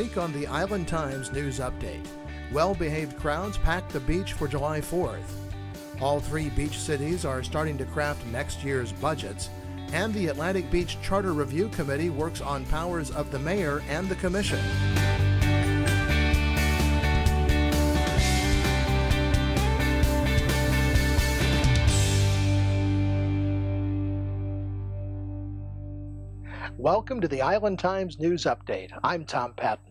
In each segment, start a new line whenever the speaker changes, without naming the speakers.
week on the Island Times News Update. Well-behaved crowds packed the beach for July 4th. All three beach cities are starting to craft next year's budgets, and the Atlantic Beach Charter Review Committee works on powers of the mayor and the commission. Welcome to the Island Times News Update. I'm Tom Patton.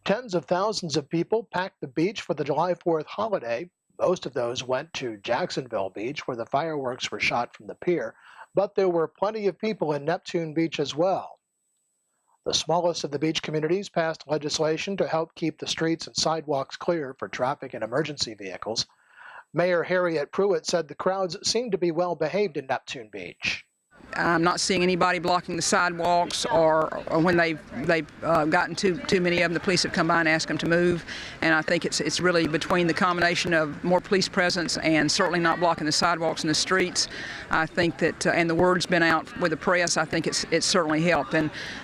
Tens of thousands of people packed the beach for the July 4th holiday. Most of those went to Jacksonville Beach, where the fireworks were shot from the pier, but there were plenty of people in Neptune Beach as well. The smallest of the beach communities passed legislation to help keep the streets and sidewalks clear for traffic and emergency vehicles. Mayor Harriet Pruitt said the crowds seemed to be well behaved in Neptune Beach.
I'm not seeing anybody blocking the sidewalks, or when they've gotten too many of them, the police have come by and asked them to move. And I think it's really between the combination of more police presence and certainly not blocking the sidewalks and the streets. I think that, and the word's been out with the press, I think it's certainly helped.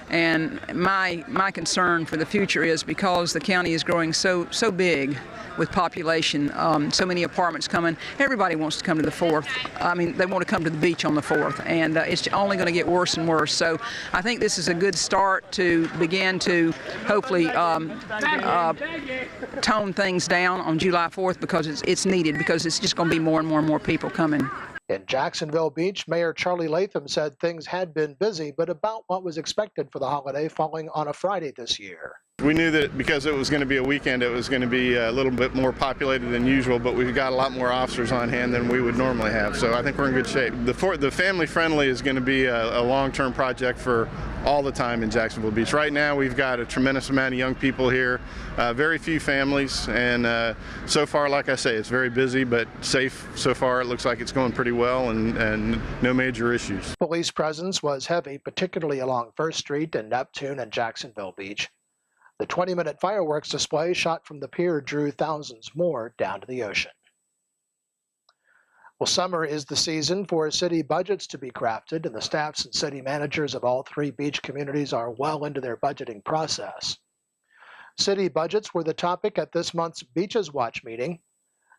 And my concern for the future is because the county is growing so big with population, so many apartments coming, everybody wants to come to the 4th. I mean, they want to come to the beach on the 4th, and it's only going to get worse and worse. So I think this is a good start to begin to hopefully tone things down on July 4th, because it's needed, because it's just going to be more and more people coming.
In Jacksonville Beach, Mayor Charlie Latham said things had been busy, but about what was expected for the holiday falling on a Friday this year.
We knew that because it was going to be a weekend, it was going to be a little bit more populated than usual, but we've got a lot more officers on hand than we would normally have, so I think we're in good shape. The family friendly is going to be a long-term project for all the time in Jacksonville Beach. Right now we've got a tremendous amount of young people here, very few families, and so far, like I say, it's very busy but safe so far. It looks like it's going pretty well, and no major issues.
Police presence was heavy, particularly along 1st Street in Neptune and Jacksonville Beach. The 20-minute fireworks display shot from the pier drew thousands more down to the ocean. Well, summer is the season for city budgets to be crafted, and the staffs and city managers of all three beach communities are well into their budgeting process. City budgets were the topic at this month's Beaches Watch meeting.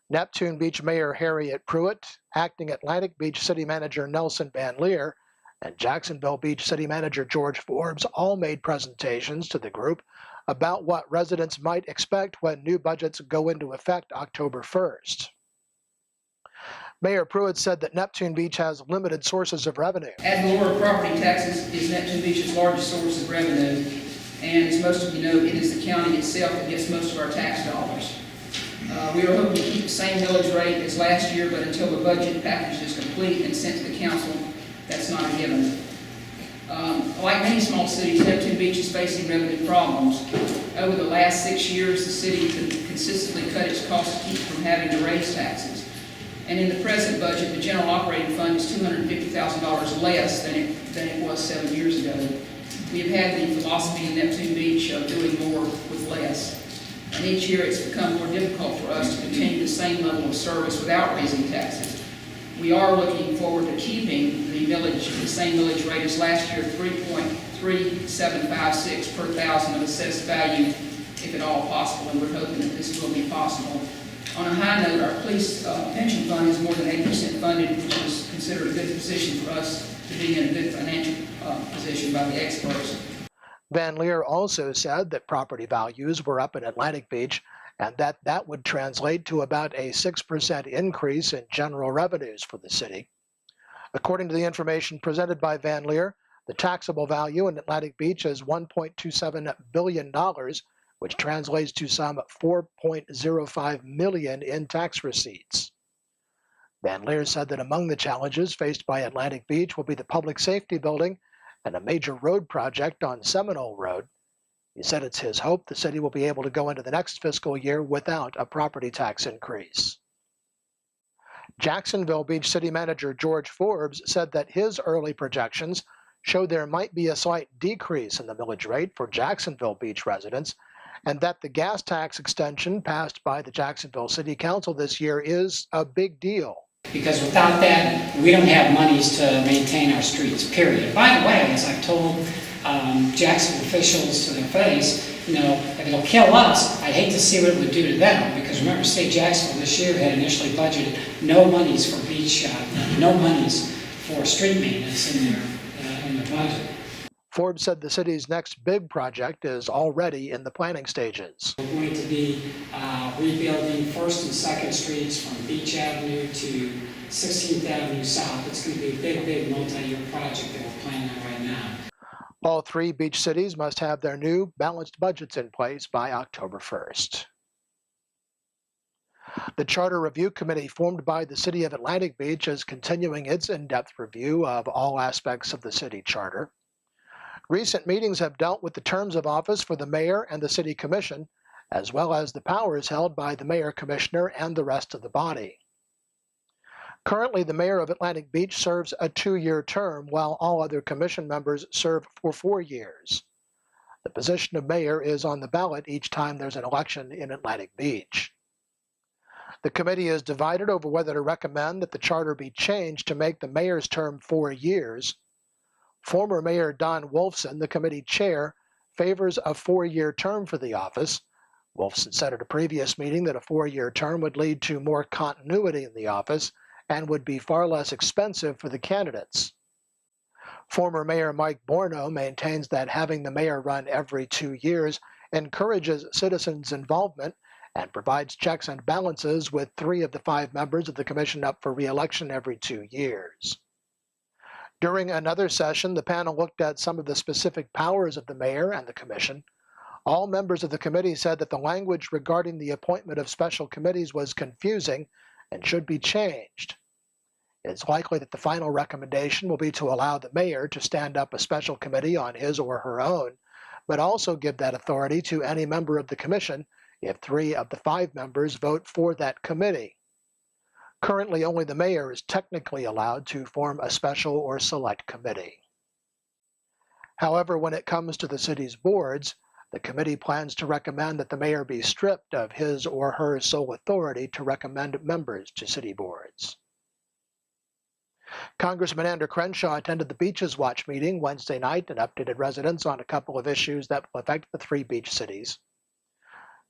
Neptune Beach Mayor Harriet Pruitt, acting Atlantic Beach City Manager Nelson Van Leer, and Jacksonville Beach City Manager George Forbes all made presentations to the group about what residents might expect when new budgets go into effect October 1st. Mayor Pruitt said that Neptune Beach has limited sources of revenue.
Ad valorem property taxes is Neptune Beach's largest source of revenue, and as most of you know, it is the county itself that gets most of our tax dollars. We are hoping to keep the same millage rate as last year, but until the budget package is complete and sent to the council, that's not a given. Like many small cities, Neptune Beach is facing revenue problems. Over the last 6 years, the city consistently cut its costs to keep from having to raise taxes. And in the present budget, the general operating fund is $250,000 less than it was 7 years ago. We have had the philosophy in Neptune Beach of doing more with less. And each year it's become more difficult for us to continue the same level of service without raising taxes. We are looking forward to keeping the same millage rate as last year, 3.3756 per thousand of assessed value, if at all possible, and we're hoping that this will be possible. On a high note, our police pension fund is more than 8% funded, which is considered a good position for us to be in a good financial position by the experts.
Van Leer also said that property values were up in Atlantic Beach, and that would translate to about a 6% increase in general revenues for the city. According to the information presented by Van Leer, the taxable value in Atlantic Beach is $1.27 billion, which translates to some $4.05 million in tax receipts. Van Leer said that among the challenges faced by Atlantic Beach will be the public safety building and a major road project on Seminole Road. He said it's his hope the city will be able to go into the next fiscal year without a property tax increase. Jacksonville Beach City Manager George Forbes said that his early projections showed there might be a slight decrease in the millage rate for Jacksonville Beach residents, and that the gas tax extension passed by the Jacksonville City Council this year is a big deal.
Because without that, we don't have monies to maintain our streets, period. By the way, as I've told Jacksonville officials to their face, you know, if it'll kill us, I'd hate to see what it would do to them, because remember, State Jacksonville this year had initially budgeted no monies for beach, no monies for street maintenance in their budget.
Forbes said the city's next big project is already in the planning stages.
We're going to be rebuilding 1st and 2nd Streets from Beach Avenue to 16th Avenue South. It's going to be a big multi-year project that we're planning on right now.
All 3 beach cities must have their new balanced budgets in place by October 1st. The Charter Review Committee formed by the City of Atlantic Beach is continuing its in-depth review of all aspects of the city charter. Recent meetings have dealt with the terms of office for the mayor and the city commission, as well as the powers held by the mayor commissioner and the rest of the body. Currently, the mayor of Atlantic Beach serves a 2-year term, while all other commission members serve for 4 years. The position of mayor is on the ballot each time there's an election in Atlantic Beach. The committee is divided over whether to recommend that the charter be changed to make the mayor's term 4 years. Former Mayor Don Wolfson, the committee chair, favors a 4-year term for the office. Wolfson said at a previous meeting that a 4-year term would lead to more continuity in the office and would be far less expensive for the candidates. Former Mayor Mike Borno maintains that having the mayor run every 2 years encourages citizens' involvement and provides checks and balances with 3 of the 5 members of the commission up for re-election every 2 years. During another session, the panel looked at some of the specific powers of the mayor and the commission. All members of the committee said that the language regarding the appointment of special committees was confusing and should be changed. It's likely that the final recommendation will be to allow the mayor to stand up a special committee on his or her own, but also give that authority to any member of the commission if 3 of the 5 members vote for that committee. Currently, only the mayor is technically allowed to form a special or select committee. However, when it comes to the city's boards, the committee plans to recommend that the mayor be stripped of his or her sole authority to recommend members to city boards. Congressman Andrew Crenshaw attended the Beaches Watch meeting Wednesday night and updated residents on a couple of issues that will affect the 3 beach cities.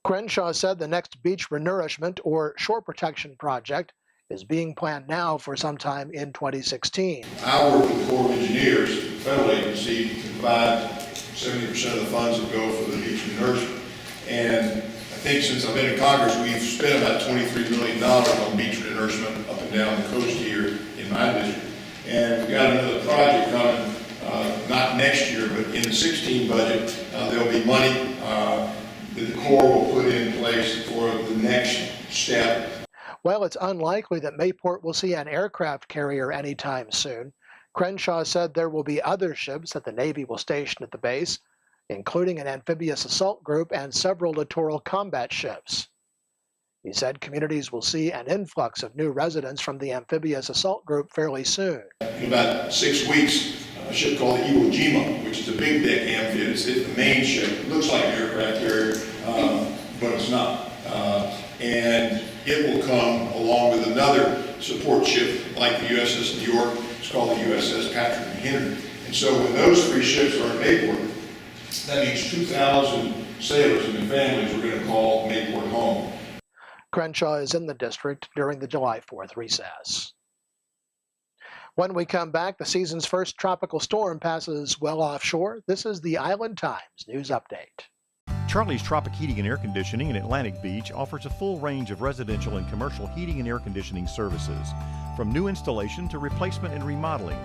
Crenshaw said the next beach renourishment or shore protection project is being planned now for sometime in 2016.
I work with the Corps of Engineers, the federal agency, to provide 70% of the funds that go for the beach renourishment. And I think since I've been in Congress, we've spent about $23 million on beach renourishment up and down the coast here in my district. And we've got another project coming, not next year, but in the 2016 budget, there'll be money that the Corps will put in place for the next step.
While it's unlikely that Mayport will see an aircraft carrier anytime soon, Crenshaw said there will be other ships that the Navy will station at the base, including an amphibious assault group and several littoral combat ships. He said communities will see an influx of new residents from the amphibious assault group fairly soon.
In about 6 weeks, a ship called the Iwo Jima, which is a big deck amphibious, it's the main ship. It looks like an aircraft carrier, but it's not. And it will come along with another support ship like the USS New York. It's called the USS Patrick McHenry. And so when those 3 ships are in Mayport, that means 2,000 sailors and their families are going to call Mayport home.
Crenshaw is in the district during the July 4th recess. When we come back, the season's first tropical storm passes well offshore. This is the Island Times News Update.
Charlie's Tropic Heating and Air Conditioning in Atlantic Beach offers a full range of residential and commercial heating and air conditioning services, from new installation to replacement and remodeling.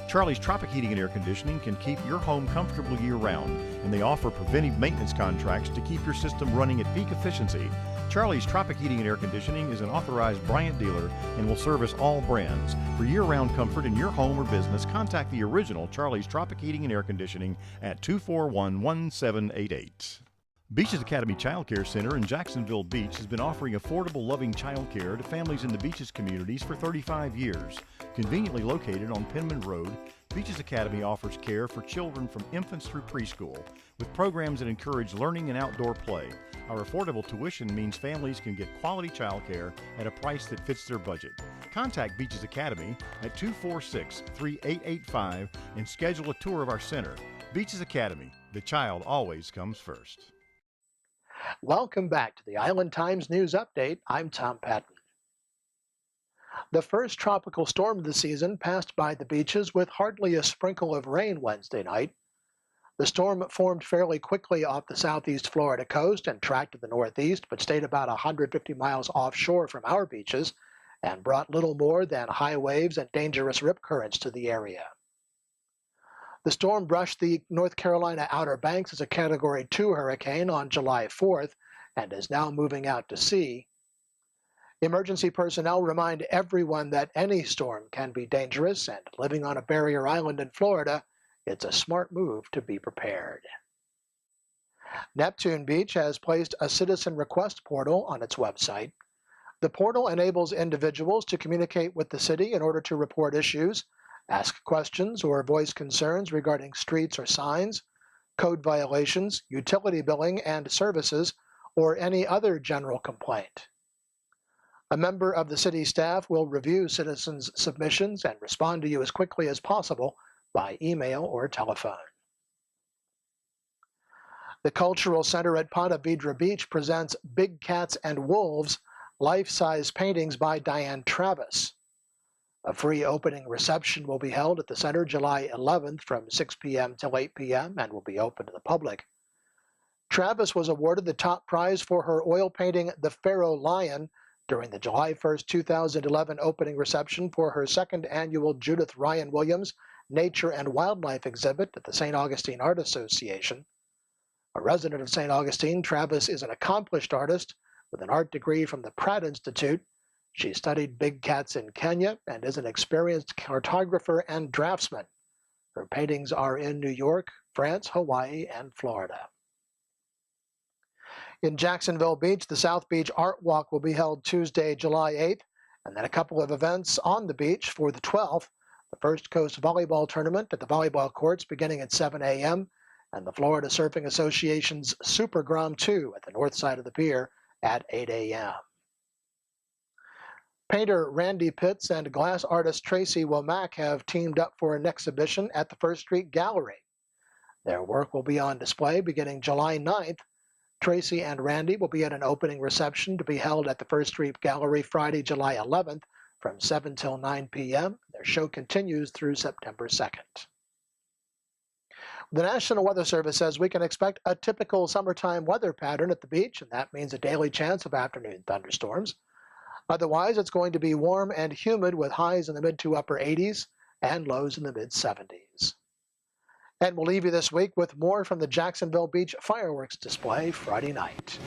Charlie's Tropic Heating and Air Conditioning can keep your home comfortable year-round, and they offer preventive maintenance contracts to keep your system running at peak efficiency. Charlie's Tropic Heating and Air Conditioning is an authorized Bryant dealer and will service all brands. For year-round comfort in your home or business, contact the original Charlie's Tropic Heating and Air Conditioning at 241-1788. Beaches Academy Child Care Center in Jacksonville Beach has been offering affordable, loving child care to families in the Beaches communities for 35 years. Conveniently located on Penman Road, Beaches Academy offers care for children from infants through preschool, with programs that encourage learning and outdoor play. Our affordable tuition means families can get quality child care at a price that fits their budget. Contact Beaches Academy at 246-3885 and schedule a tour of our center. Beaches Academy, the child always comes first.
Welcome back to the Island Times News Update. I'm Tom Patton. The first tropical storm of the season passed by the beaches with hardly a sprinkle of rain Wednesday night. The storm formed fairly quickly off the southeast Florida coast and tracked to the northeast, but stayed about 150 miles offshore from our beaches and brought little more than high waves and dangerous rip currents to the area. The storm brushed the North Carolina Outer Banks as a Category 2 hurricane on July 4th and is now moving out to sea. Emergency personnel remind everyone that any storm can be dangerous, and living on a barrier island in Florida, it's a smart move to be prepared. Neptune Beach has placed a citizen request portal on its website. The portal enables individuals to communicate with the city in order to report issues, ask questions, or voice concerns regarding streets or signs, code violations, utility billing and services, or any other general complaint. A member of the city staff will review citizens' submissions and respond to you as quickly as possible by email or telephone. The Cultural Center at Ponte Vedra Beach presents Big Cats and Wolves, life-size paintings by Diane Travis. A free opening reception will be held at the center July 11th from 6 p.m. till 8 p.m. and will be open to the public. Travis was awarded the top prize for her oil painting The Pharaoh Lion during the July 1, 2011 opening reception for her second annual Judith Ryan Williams Nature and Wildlife exhibit at the St. Augustine Art Association. A resident of St. Augustine, Travis is an accomplished artist with an art degree from the Pratt Institute. She studied big cats in Kenya and is an experienced cartographer and draftsman. Her paintings are in New York, France, Hawaii, and Florida. In Jacksonville Beach, the South Beach Art Walk will be held Tuesday, July 8th, and then a couple of events on the beach for the 12th, the First Coast Volleyball Tournament at the volleyball courts beginning at 7 a.m., and the Florida Surfing Association's Super Grom 2 at the north side of the pier at 8 a.m. Painter Randy Pitts and glass artist Tracy Womack have teamed up for an exhibition at the First Street Gallery. Their work will be on display beginning July 9th. Tracy and Randy will be at an opening reception to be held at the First Street Gallery Friday, July 11th from 7 till 9 p.m. Their show continues through September 2nd. The National Weather Service says we can expect a typical summertime weather pattern at the beach, and that means a daily chance of afternoon thunderstorms. Otherwise, it's going to be warm and humid with highs in the mid to upper 80s and lows in the mid 70s. And we'll leave you this week with more from the Jacksonville Beach fireworks display Friday night.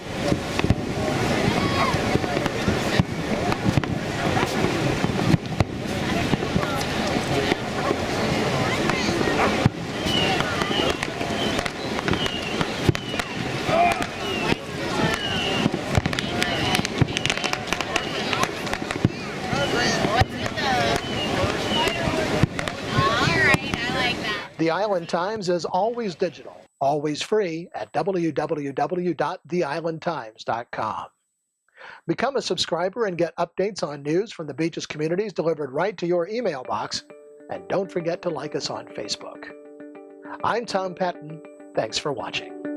The Island Times is always digital, always free at www.theislandtimes.com. Become a subscriber and get updates on news from the beach's communities delivered right to your email box. And don't forget to like us on Facebook. I'm Tom Patton. Thanks for watching.